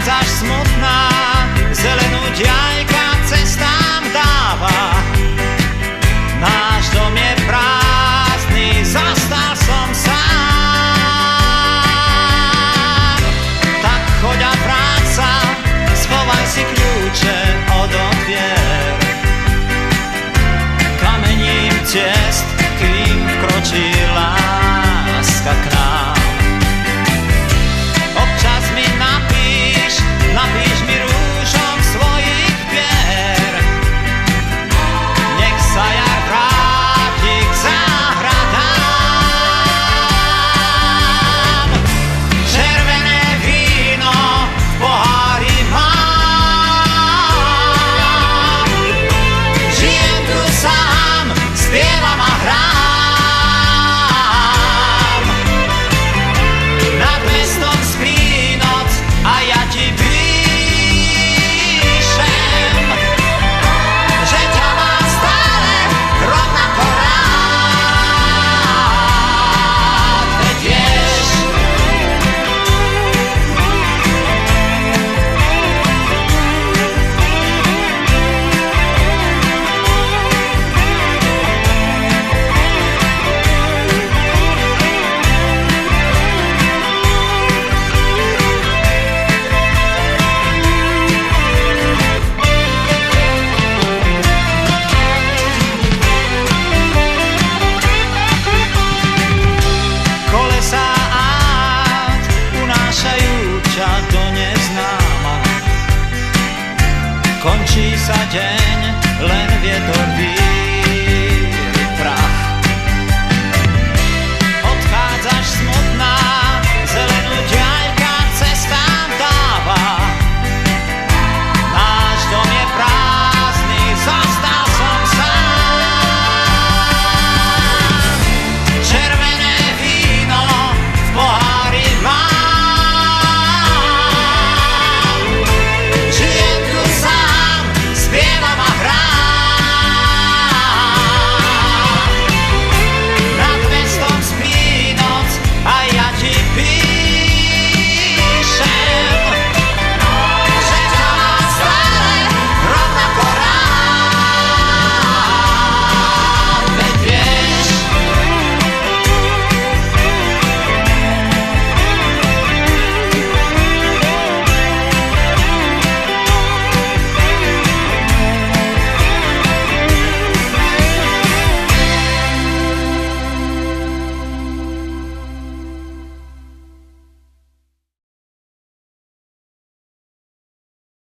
prichádzaš smutná, zelenú diaľka cestám dáva. Náš dom je prázdny, zastal som sám. Tak choď a vráť sa, schovaj si kľúče od odvier. Kamením ciest, kým vkročí láska k nám. Občas mi napíš mi rúžom svojich pier. Nech sa jar vráti k záhradám. Červené víno v pohári mám. Žijem tu sám, spievam a hrám. Nad mestom spí noc a ja ti píšem, že ťa mám stále rovnako rád. Veď vieš, kolesá ád unášajú ťa do neznáma. Končí sa deň